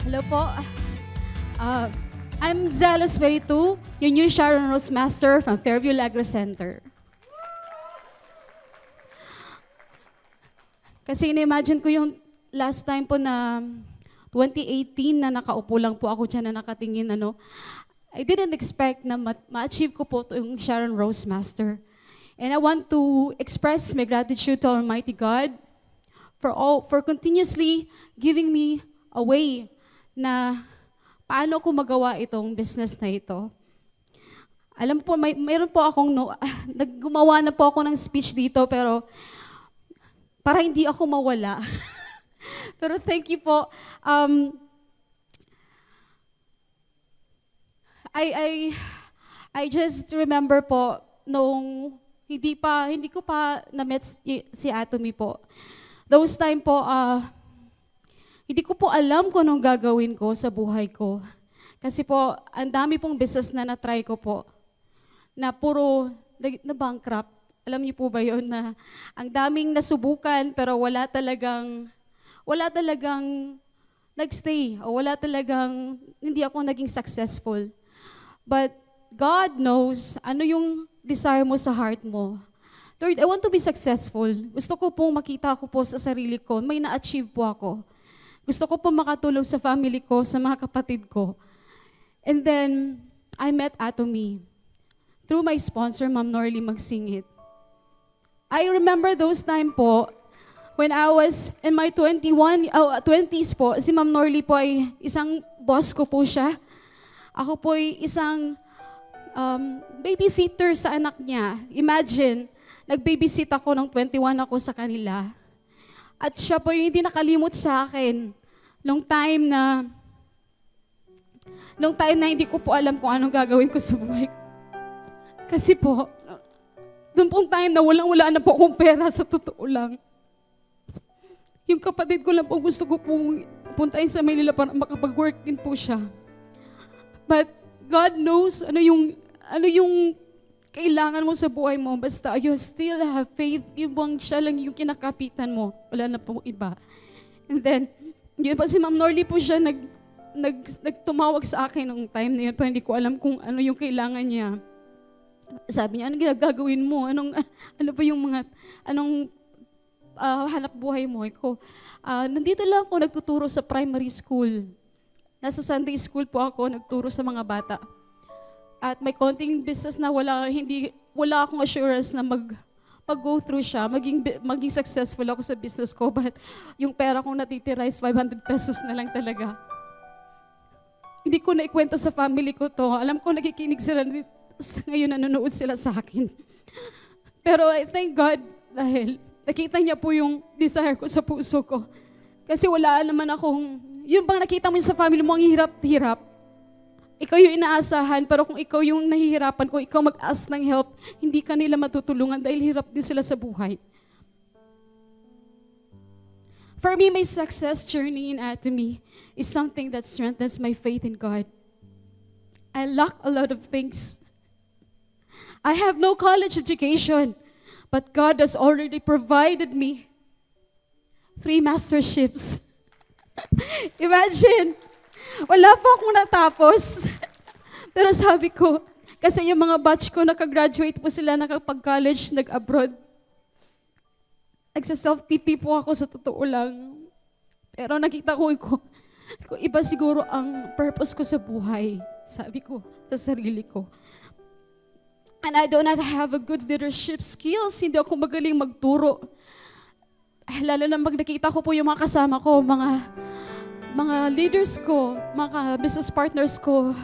Hello po. Uh, I'm Zealous 22, your new Sharon Rose Master from Fairview Lagro Center. Kasi in-imagine ko yung last time po na 2018 na nakaupo lang po ako dyan na nakatingin, I didn't expect na ma-achieve ko po yung Sharon Rose Master. And I want to express my gratitude to Almighty God for continuously giving me a way na paano ko magawa itong business na ito. Alam po, mayroon po akong, naggumawa na po ako ng speech dito, pero para hindi ako mawala. Pero thank you po. I just remember po, nung hindi ko pa na-met si Atomy po. Those time po, hindi ko po alam kung anong gagawin ko sa buhay ko. Kasi po, ang dami pong business na na-try ko po, na puro na-bankrupt. Alam niyo po ba yun na ang daming nasubukan pero wala talagang nag-stay o hindi ako naging successful. But God knows ano yung desire mo sa heart mo. Lord, I want to be successful. Gusto ko pong makita ko po sa sarili ko, may na-achieve po ako. Gusto ko po makatulong sa family ko, sa mga kapatid ko. And then, I met Atomy through my sponsor, Ma'am Norly Magsingit. I remember those time po, when I was in my 20s po, si Ma'am Norly po ay isang boss ko po siya. Ako po ay isang babysitter sa anak niya. Imagine, nag-babysit ako nung 21 ako sa kanila. At siya po yung hindi nakalimot sa akin nung time na hindi ko po alam kung anong gagawin ko sa buhay ko. Kasi po, doon pong time na wala na po akong pera, sa totoo lang. Yung kapatid ko lang po gusto ko pong puntahin sa Manila para makapag-work din po siya. But God knows ano yung kailangan mo sa buhay mo. Basta you still have faith. Yung bang siya lang yung kinakapitan mo. Wala na po iba. And then, yun pa si Ma'am Norly po siya nagtumawag sa akin nung time na yun. Pero hindi ko alam kung ano yung kailangan niya. Sabi niya, anong ginagagawin mo? Ano hanap buhay mo? Nandito lang ako nagtuturo sa primary school. Nasa Sunday school po ako, nagturo sa mga bata. At may konting business na wala akong assurance na mag-go through siya, maging successful ako sa business ko, but yung pera kong natitira is 500 pesos na lang talaga. Hindi ko na ikwento sa family ko to. Alam ko nakikinig sila ngayon, nanonood sila sa akin. Pero I thank God dahil nakita niya po yung desire ko sa puso ko. Kasi wala naman akong, yung bang nakita mo sa family mo, ang hirap-hirap. Ikaw yung inaasahan, pero kung ikaw yung nahihirapan, kung ikaw mag-ask ng help, hindi ka nila matutulungan dahil hirap din sila sa buhay. For me, my success journey in Atomy is something that strengthens my faith in God. I lack a lot of things. I have no college education, but God has already provided me 3 masterships. Imagine, wala po akong natapos. Pero sabi ko, kasi yung mga batch ko, nakagraduate po sila, nakapag-college, nag-abroad. Nagsa-self-pity po ako sa totoo lang. Pero nakita ko, iba siguro ang purpose ko sa buhay. Sabi ko sa sarili ko. And I do not have a good leadership skills. Hindi ako magaling magturo. Lalo na pag nakita ko po yung mga kasama ko, mga leaders ko, mga business partners ko,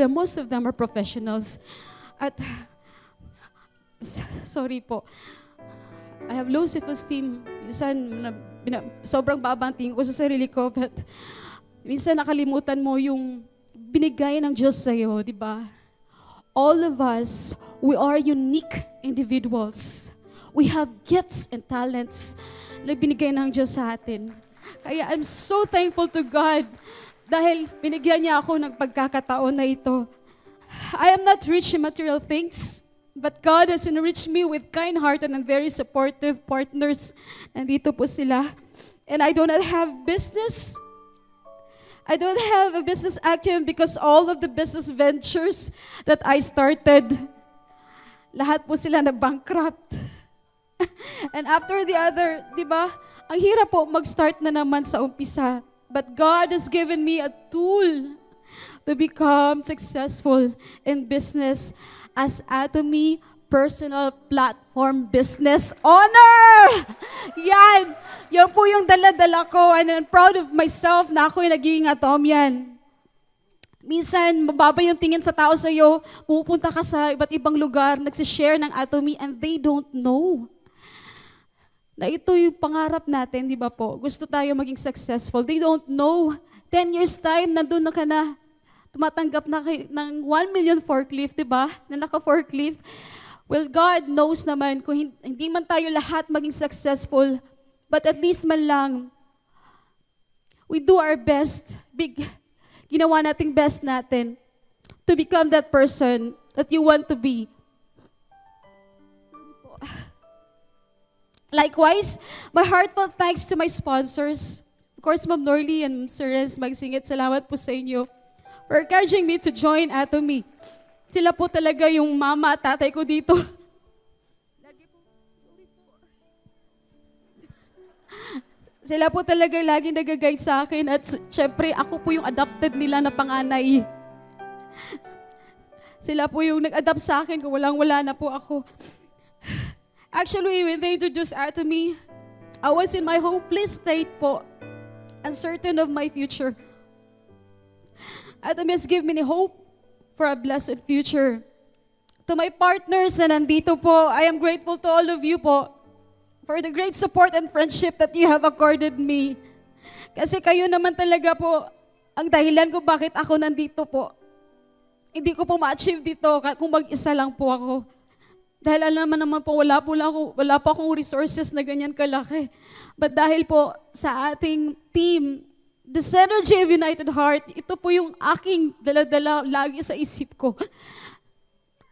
most of them are professionals. At, sorry po, I have low self-esteem. Minsan, sobrang babanting ko sa sarili ko, but minsan nakalimutan mo yung binigay ng Diyos sa'yo, di ba? All of us, we are unique individuals. We have gifts and talents na binigay ng Diyos sa atin. Kaya I'm so thankful to God dahil binigyan niya ako ng pagkakataon na ito. I am not rich in material things, but God has enriched me with kind-hearted and very supportive partners. Nandito po sila. And I do not have business. I don't have a business acumen because all of the business ventures that I started, lahat po sila na bankrupt. And after the other, di ba? Ang hirap po mag-start na naman sa umpisa. But God has given me a tool to become successful in business as Atomy Personal Platform Business Owner! Yan! Yan po yung dala-dala ko, and I'm proud of myself na ako'y naging Atomian. Minsan, mababa yung tingin sa tao sa'yo, pupunta ka sa iba't ibang lugar, nagsishare ng Atomy, and they don't know na ito yung pangarap natin, di ba po? Gusto tayo maging successful. They don't know. 10 years time, nandun na ka na, tumatanggap na ng 1 million forklift, di ba? Na naka-forklift. Well, God knows naman kung hindi man tayo lahat maging successful, but at least man lang, we do our best. Ginawa nating best natin to become that person that you want to be. Likewise, my heartfelt thanks to my sponsors. Of course, Ma'am Norly and Sir Renz Magsingit, salamat po sa inyo for encouraging me to join Atomy. Sila po talaga yung mama at tatay ko dito. Sila po talaga lagi nag-guide sa akin at syempre ako po yung adopted nila na panganay. Sila po yung nag-adopt sa akin kung walang-wala na po ako. Actually, when they introduced Atomy, I was in my hopeless state po, uncertain of my future. Atomy has given me hope for a blessed future. To my partners na nandito po, I am grateful to all of you po for the great support and friendship that you have accorded me. Kasi kayo naman talaga po ang dahilan kung bakit ako nandito po. Hindi ko po ma-achieve dito kung mag-isa lang po ako. Dahil alam naman po, wala pa akong resources na ganyan kalaki. But dahil po sa ating team, the Synergy of United Heart, ito po yung aking dala-dala lagi sa isip ko.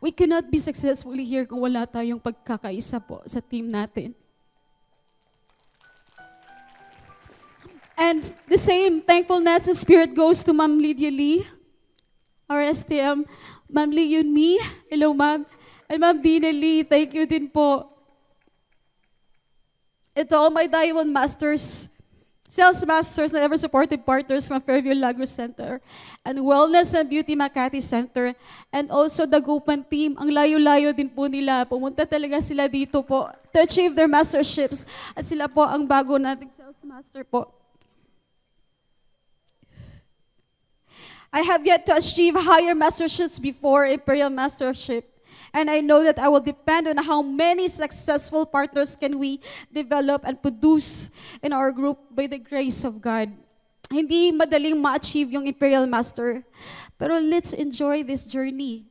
We cannot be successfully here kung wala tayong pagkakaisa po sa team natin. And the same thankfulness and spirit goes to Ma'am Lydia Lee, our STM, Ma'am Lee Yunmi, hello Ma'am, and Ma'am Dina Lee, thank you din po. And to all my Diamond Masters, Sales Masters na ever supported partners from Fairview Lagos Center and Wellness and Beauty Makati Center, and also the Gupan team, ang layo-layo din po nila. Pumunta talaga sila dito po to achieve their masterships at sila po ang bago nating Sales Master po. I have yet to achieve higher masterships before Imperial Mastership. And I know that I will depend on how many successful partners can we develop and produce in our group by the grace of God. Hindi madaling ma-achieve yung Imperial Master. Pero let's enjoy this journey.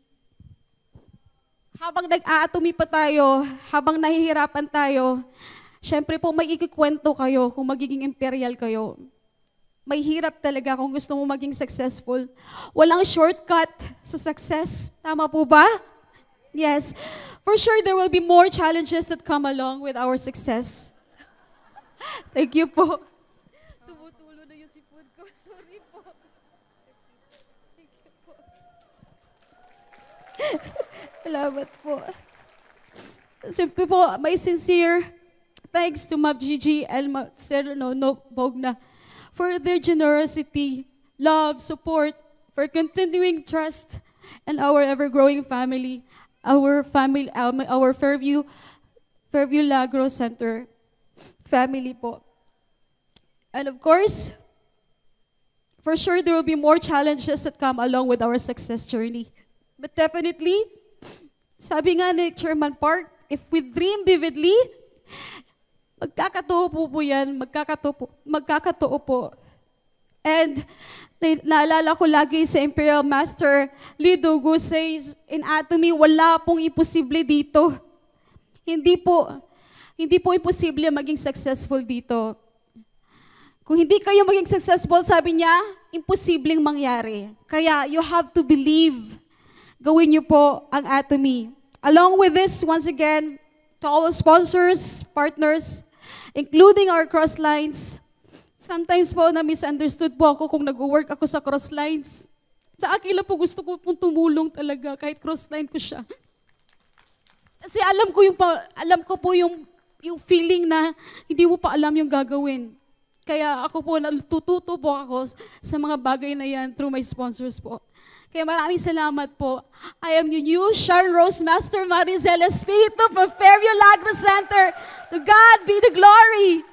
Habang nag-aatomy pa tayo, habang nahihirapan tayo, syempre po may ikikwento kayo kung magiging Imperial kayo. May hirap talaga kung gusto mo maging successful. Walang shortcut sa success. Tama po ba? Yes. For sure, there will be more challenges that come along with our success. Thank you po. Tumutulo na yung sipon ko. Sorry po. Thank you po. Salamat po. Siyempre po, my sincere thanks to Ma'am Gigi and Sir Bogna for their generosity, love, support, for continuing trust in our ever-growing family, our Fairview Lagos Center family po. And of course, for sure there will be more challenges that come along with our success journey. But definitely, sabi nga ni Chairman Park, if we dream vividly, magkakatotoo po yan, magkakatotoo po. And naalala ko lagi sa Imperial Master Lee Dogu says, in Atomy, wala pong imposible dito. Hindi po imposible maging successful dito. Kung hindi kayo maging successful, sabi niya, imposibleng mangyari. Kaya you have to believe. Gawin niyo po ang Atomy. Along with this, once again, to all sponsors, partners, including our cross lines, Sometimes po na-misunderstood po ako kung nag-work ako sa Crosslines. Sa akin lang po gusto ko pong tumulong talaga kahit crossline ko siya. Kasi alam ko po yung feeling na hindi mo pa alam yung gagawin. Kaya ako po natututo po ako sa mga bagay na yan through my sponsors po. Kaya maraming salamat po. I am your new Sharon Rose Master Maricel Espiritu from Fairview Laguna Center. To God be the glory.